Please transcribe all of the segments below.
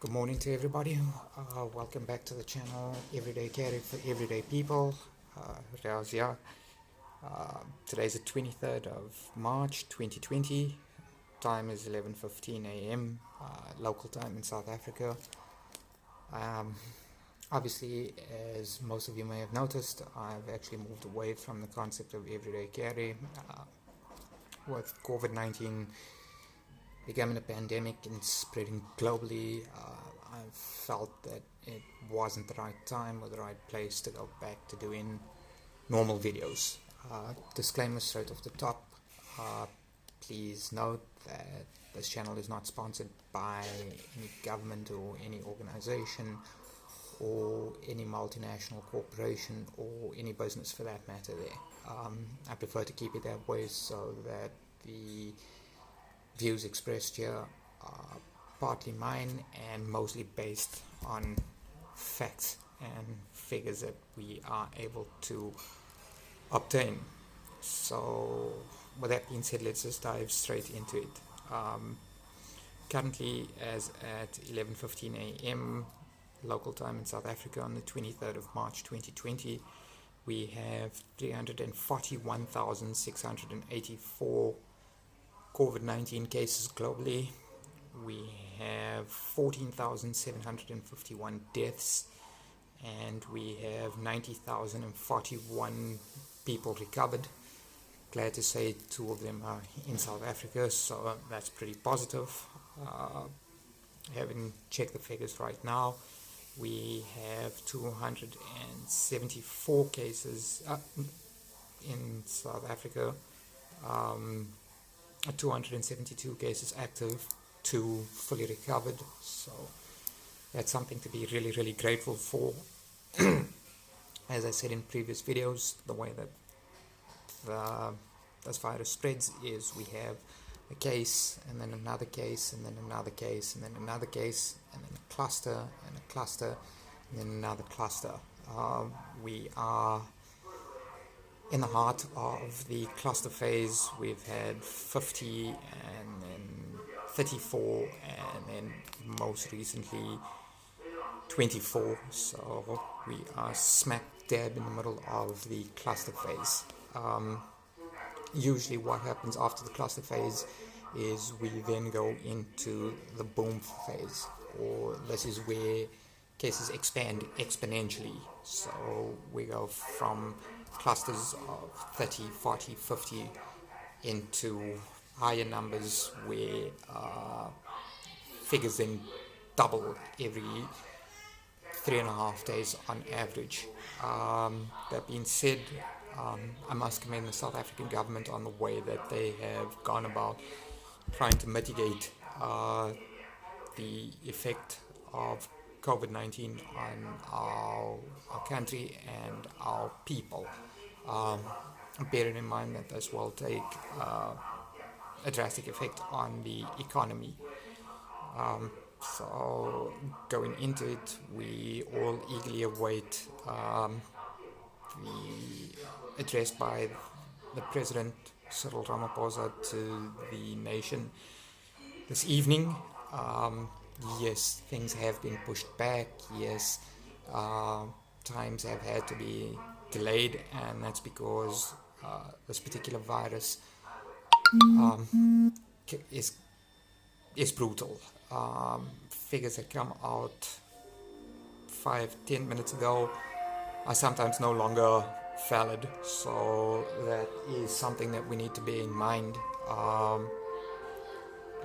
Good morning to everybody. Welcome back to the channel Everyday Carry for Everyday People. Razia. Today's the 23rd of March 2020. Time is 11:15 a.m. Local time in South Africa. Obviously, as most of you may have noticed, I've actually moved away from the concept of everyday carry. With Covid-19 becoming a pandemic and spreading globally, I felt that it wasn't the right time or the right place to go back to doing normal videos. Disclaimer straight off the top. Please note that this channel is not sponsored by any government or any organization or any multinational corporation or any business for that matter there. I prefer to keep it that way so that the views expressed here are partly mine and mostly based on facts and figures that we are able to obtain. So with that being said, let's just dive straight into it. Currently, as at 11:15 a.m. local time in South Africa on the 23rd of March 2020, we have 341,684 COVID-19 cases globally. We have 14,751 deaths, and we have 90,041 people recovered. Glad to say 2 of them are in South Africa, so that's pretty positive. Having checked the figures right now, we have 274 cases in South Africa, 272 cases active, 2 fully recovered, so that's something to be really, really grateful for. As I said in previous videos, the way that this virus spreads is we have a case, and then another case, and then another case, and then another case, and then a cluster, and a cluster, and then another cluster. We are in the heart of the cluster phase. We've had 50 and then 34 and then most recently 24. So we are smack dab in the middle of the cluster phase. Usually what happens after the cluster phase is we then go into the boom phase, or this is where cases expand exponentially. So we go from clusters of 30, 40, 50 into higher numbers where figures then double every 3.5 days on average. That being said, I must commend the South African government on the way that they have gone about trying to mitigate the effect of COVID-19 on our country and our people. Bearing in mind that this will take a drastic effect on the economy. So going into it, we all eagerly await the address by the President Cyril Ramaphosa to the nation this evening. Yes, things have been pushed back. Yes, times have had to be delayed, and that's because this particular virus is brutal. Figures that come out 5-10 minutes ago are sometimes no longer valid, so that is something that we need to bear in mind.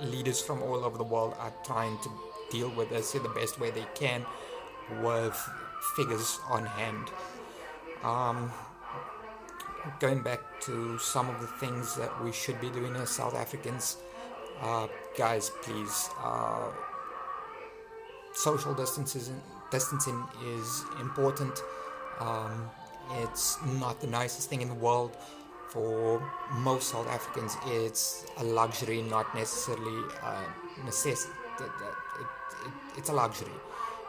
Leaders from all over the world are trying to deal with this in the best way they can with figures on hand. Going back to some of the things that we should be doing as South Africans, guys, please, social distancing is important. It's not the nicest thing in the world. For most South Africans, it's a luxury, not necessarily a necessity. It's a luxury.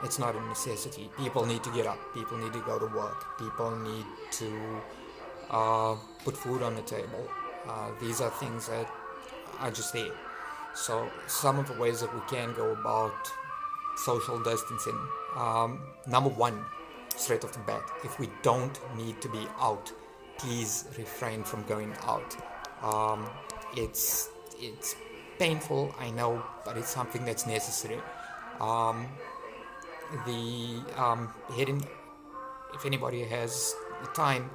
It's not a necessity. People need to get up. People need to go to work. People need to put food on the table. These are things that are just there. So some of the ways that we can go about social distancing. Number one, straight off the bat, if we don't need to be out, please refrain from going out. It's painful, I know, but it's something that's necessary. The heading, if anybody has the time,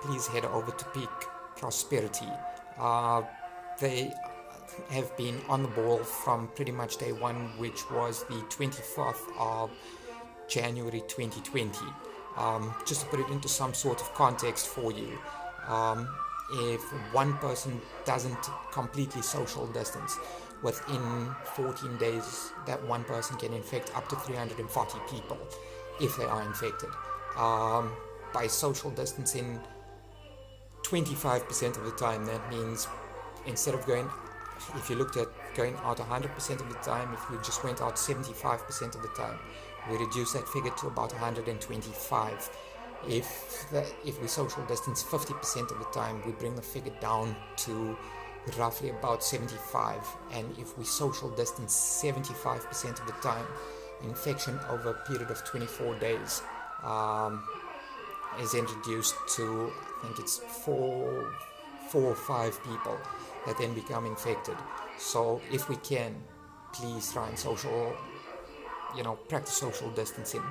please head over to Peak Prosperity. They have been on the ball from pretty much day one, which was the 24th of January 2020. Just to put it into some sort of context for you, if one person doesn't completely social distance, within 14 days that one person can infect up to 340 people if they are infected. By social distancing 25% of the time, that means instead of going, if you looked at going out 100% of the time, if you just went out 75% of the time, we reduce that figure to about 125. If we social distance 50% of the time, we bring the figure down to roughly about 75. And if we social distance 75% of the time, infection over a period of 24 days is introduced to, I think it's four or five people that then become infected. So if we can, please try and practice social distancing.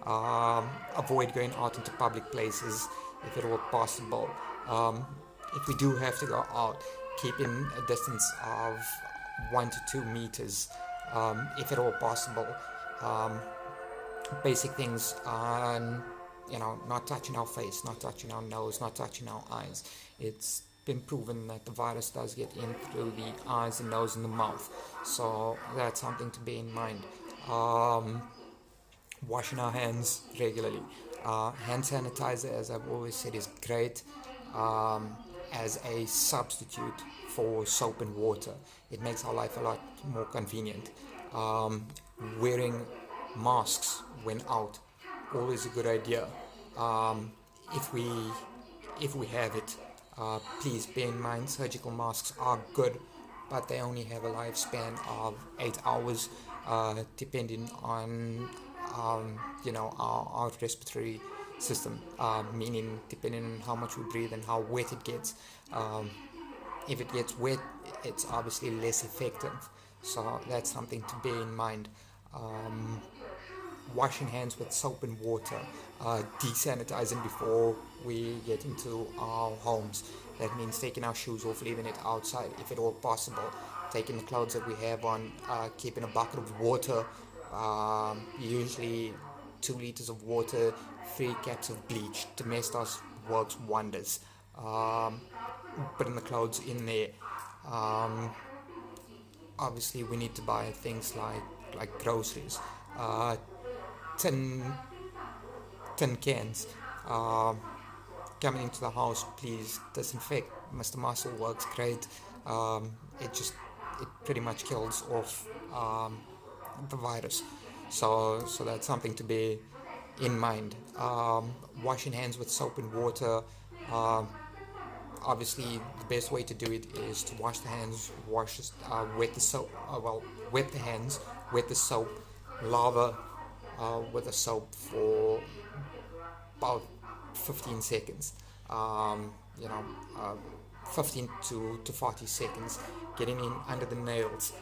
Avoid going out into public places if at all possible. If we do have to go out, keep in a distance of 1 to 2 meters if at all possible. Basic things on, not touching our face, not touching our nose, not touching our eyes. It's been proven that the virus does get in through the eyes, the nose, and the mouth. So that's something to bear in mind. Washing our hands regularly. Hand sanitizer, as I've always said, is great as a substitute for soap and water. It makes our life a lot more convenient. Wearing masks when out, always a good idea. If we have it, please bear in mind surgical masks are good, but they only have a lifespan of 8 hours, depending on our respiratory system, meaning depending on how much we breathe and how wet it gets. If it gets wet, it's obviously less effective, so that's something to bear in mind. Washing hands with soap and water, desanitizing before we get into our homes. That means taking our shoes off, leaving it outside if at all possible, taking the clothes that we have on, keeping a bucket of water, usually 2 liters of water, 3 caps of bleach. Domestos works wonders. Putting the clothes in there. Obviously we need to buy things like groceries, tin cans. Coming into the house, please disinfect. Mr. Muscle works great. It pretty much kills off the virus. So that's something to bear in mind. Washing hands with soap and water. Obviously, the best way to do it is to wash the hands, wet the soap. Wet the hands, wet the soap, lather with the soap for about 15 seconds. 15 to 40 seconds, getting in under the nails,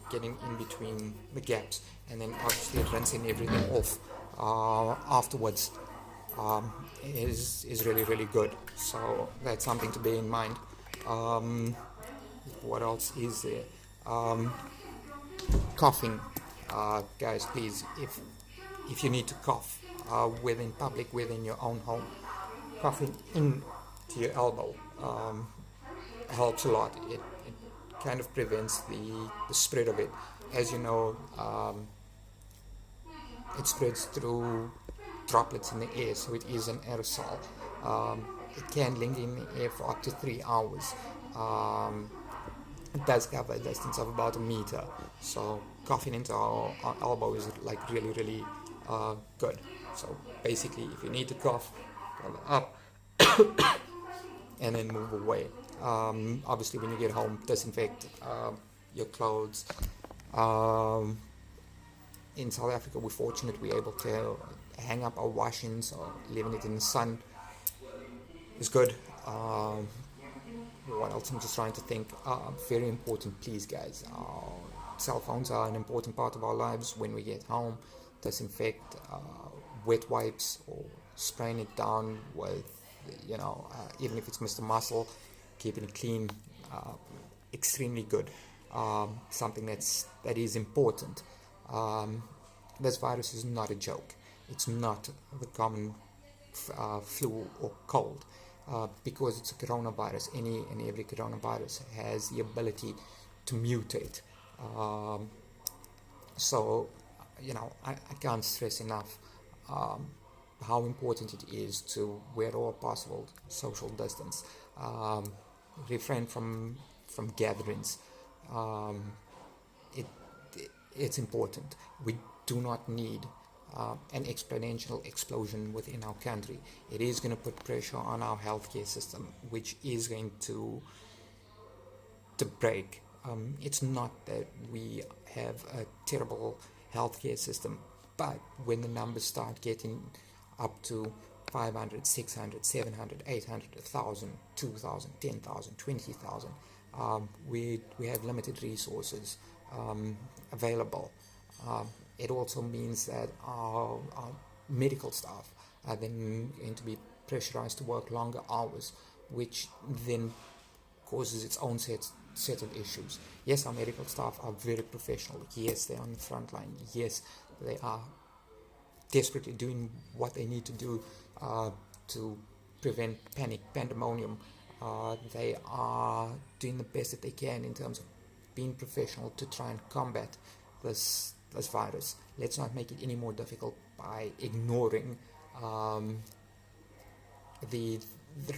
getting in between the gaps, and then obviously rinsing everything off afterwards is really, really good. So that's something to bear in mind. What else is there? Coughing. Guys, please, if you need to cough, whether in public, whether in your own home, coughing into your elbow helps a lot. It kind of prevents the spread of it. As you know, it spreads through droplets in the air, so it is an aerosol. It can linger in the air for up to 3 hours. It does cover a distance of about 1 meter, so coughing into our elbow is really, really good. So basically, if you need to cough, cover up and then move away. Obviously, when you get home, disinfect your clothes. in South Africa, we're fortunate we're able to hang up our washings or leaving it in the sun. It's good. What else? I'm just trying to think. Very important, please, guys. Cell phones are an important part of our lives. When we get home, disinfect, wet wipes, or spraying it down with, even if it's Mr. Muscle, keeping it clean. Extremely good. Something that is important. This virus is not a joke. It's not the common flu or cold. Because it's a coronavirus, any and every coronavirus has the ability to mutate. So, I can't stress enough how important it is to, where all possible, social distance, refrain from gatherings. It it's important. We do not need an exponential explosion within our country. It is going to put pressure on our healthcare system, which is going to break. It's not that we have a terrible healthcare system, but when the numbers start getting up to 500, 600, 700, 800, 1,000, 2,000, 10,000, 20,000, we have limited resources available. It also means that our medical staff are then going to be pressurized to work longer hours, which then causes its own set of issues. Yes, our medical staff are very professional. Yes, they're on the front line. Yes, they are desperately doing what they need to do to prevent panic, pandemonium. They are doing the best that they can in terms of being professional to try and combat this virus. Let's not make it any more difficult by ignoring the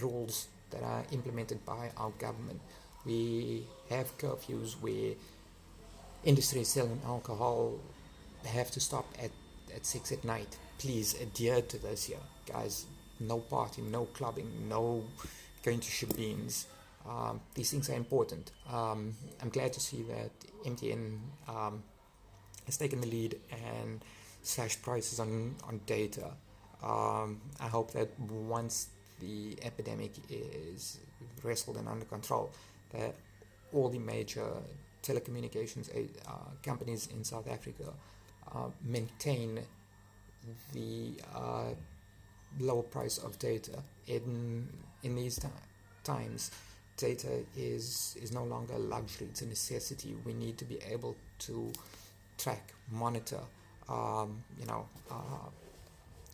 rules that are implemented by our government. We have curfews where industries selling alcohol have to stop at 6 at night. Please adhere to this here, guys. No partying, no clubbing, no going to shebeens. These things are important. I'm glad to see that MTN has taken the lead and slashed prices on data. I hope that once the epidemic is wrestled and under control, that all the major telecommunications companies in South Africa maintain the lower price of data. In these times, data is no longer a luxury, it's a necessity. We need to be able to track, monitor,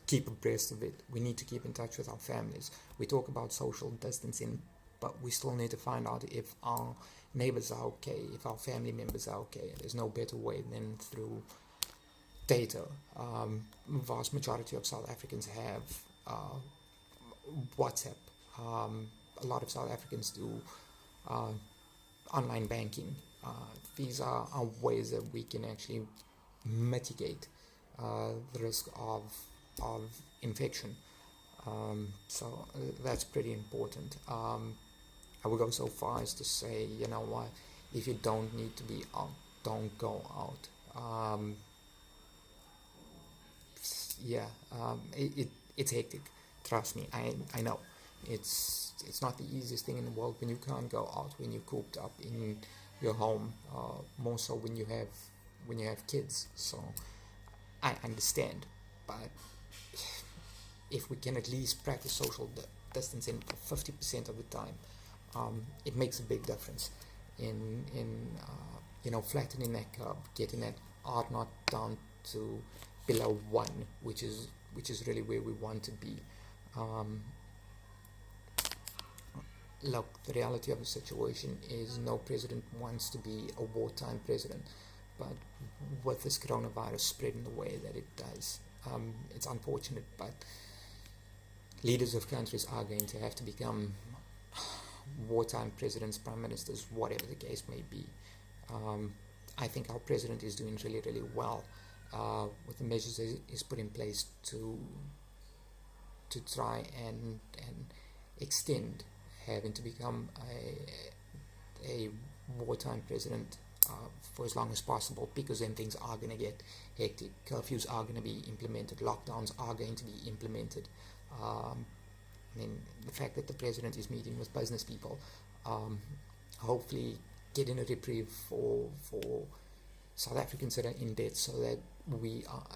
keep abreast of it. We need to keep in touch with our families. We talk about social distancing, but we still need to find out if our neighbors are okay, if our family members are okay. There's no better way than through data. Vast majority of South Africans have WhatsApp. A lot of South Africans do online banking. These are ways that we can actually mitigate the risk of infection. So that's pretty important. I would go so far as to say, you know what, if you don't need to be out, don't go out. It's hectic. Trust me, I know. It's not the easiest thing in the world when you can't go out, when you're cooped up in your home. More so when you have kids. So I understand, but if we can at least practice social distancing for 50% of the time, it makes a big difference in flattening that curve, getting that R naught down to below 1, which is really where we want to be. Look, the reality of the situation is no president wants to be a wartime president, but with this coronavirus spreading the way that it does, it's unfortunate, but leaders of countries are going to have to become wartime presidents, prime ministers, whatever the case may be. I think our president is doing really, really well with the measures that he's put in place to try and extend having to become a wartime president for as long as possible, because then things are going to get hectic. Curfews are going to be implemented, lockdowns are going to be implemented. I mean, the fact that the president is meeting with business people, hopefully getting a reprieve for South Africans that are in debt, so that we are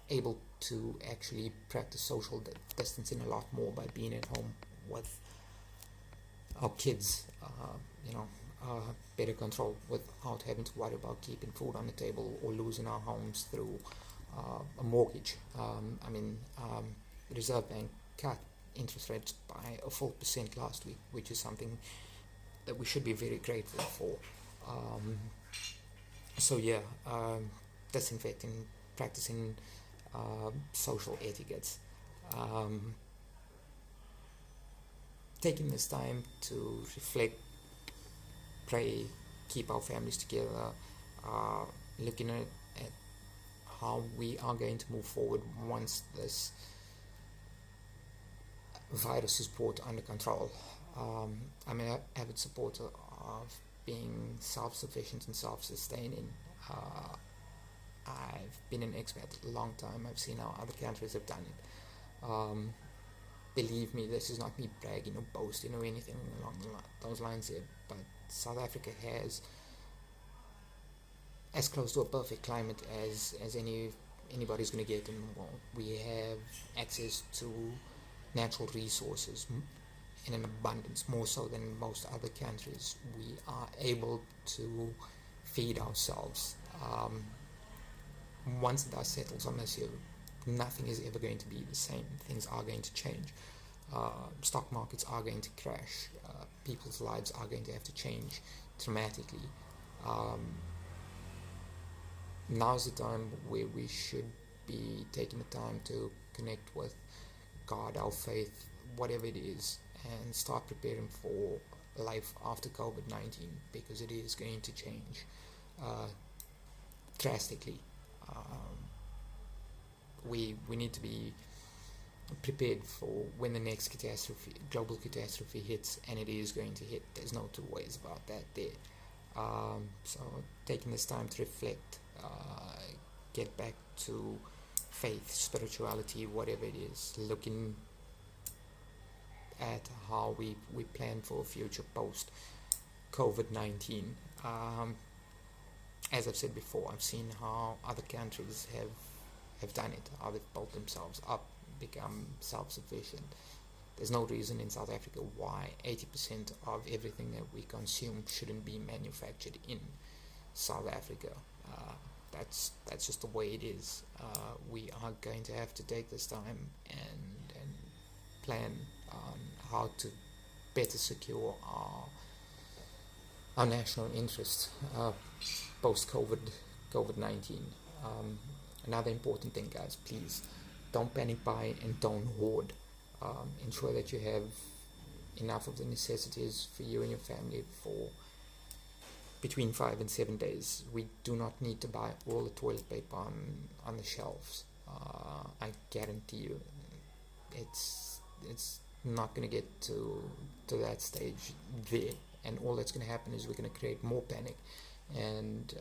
able to actually practice social distancing a lot more by being at home with our kids, better control without having to worry about keeping food on the table or losing our homes through a mortgage. The Reserve Bank cut interest rates by a full % last week, which is something that we should be very grateful for. Disinfecting, practicing social etiquettes, taking this time to reflect, pray, keep our families together, looking at how we are going to move forward once this virus is brought under control. I'm an avid supporter of being self-sufficient and self-sustaining. I've been an expat a long time. I've seen how other countries have done it. Believe me, this is not me bragging or boasting or anything along those lines here, but South Africa has as close to a perfect climate as anybody's going to get in the world. We have access to natural resources in an abundance, more so than most other countries. We are able to feed ourselves. Once the dust settles on this year, nothing is ever going to be the same. Things are going to change. Stock markets are going to crash. People's lives are going to have to change dramatically. Now's the time where we should be taking the time to connect with God, our faith, whatever it is, and start preparing for life after COVID-19, because it is going to change drastically. We need to be prepared for when the next global catastrophe hits, and it is going to hit. There's no two ways about that there. So taking this time to reflect, get back to faith, spirituality, whatever it is, looking at how we plan for a future post COVID-19. As I've said before, I've seen how other countries have done it, how they've built themselves up, become self-sufficient. There's no reason in South Africa why 80% of everything that we consume shouldn't be manufactured in South Africa. That's just the way it is. We are going to have to take this time and plan on how to better secure our national interests post COVID-19. Another important thing, guys, please don't panic buy and don't hoard. Ensure that you have enough of the necessities for you and your family for between 5 and 7 days. We do not need to buy all the toilet paper on the shelves. I guarantee you, it's not going to get to that stage there, and all that's going to happen is we're going to create more panic, and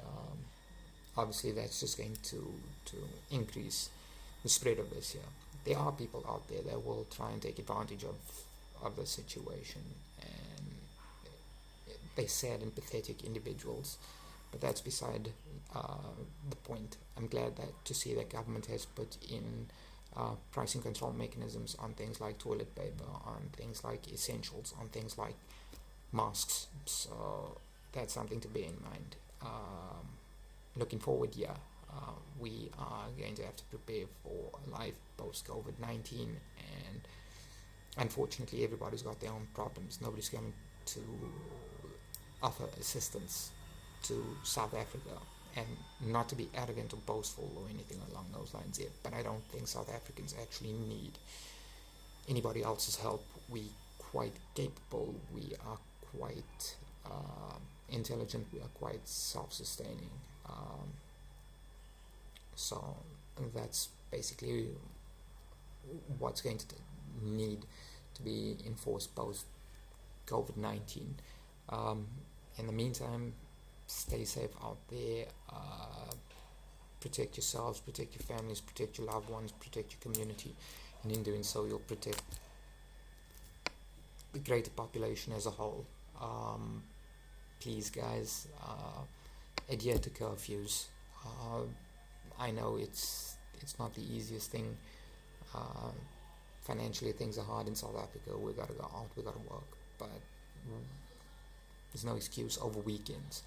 obviously that's just going to increase the spread of this here. There are people out there that will try and take advantage of the situation, and they're sad and pathetic individuals, but that's beside the point. I'm glad to see that government has put in pricing control mechanisms on things like toilet paper, on things like essentials, on things like masks. So that's something to bear in mind. Looking forward, we are going to have to prepare for life post COVID-19, and unfortunately everybody's got their own problems. Nobody's going to offer assistance to South Africa, and not to be arrogant or boastful or anything along those lines yet, but I don't think South Africans actually need anybody else's help. We're quite capable, we are quite intelligent, we are quite self-sustaining. So that's basically what's going to need to be enforced post COVID-19. In the meantime, stay safe out there. Protect yourselves, protect your families, protect your loved ones, protect your community, and in doing so you'll protect the greater population as a whole. Please guys, adhere to curfews. I know it's not the easiest thing. Financially things are hard in South Africa. We gotta go out, we gotta work, but there's no excuse over weekends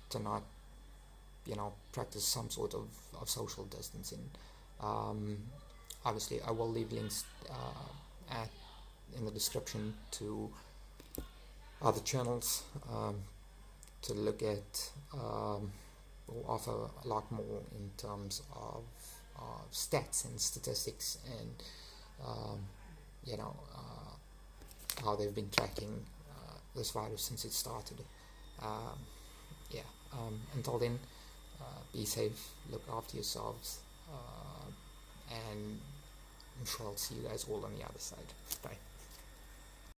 to not, practice some sort of social distancing. Obviously I will leave links in the description to other channels to look at. Will offer a lot more in terms of stats and statistics, and how they've been tracking this virus since it started. Until then, be safe, look after yourselves, and I'm sure I'll see you guys all on the other side. Bye.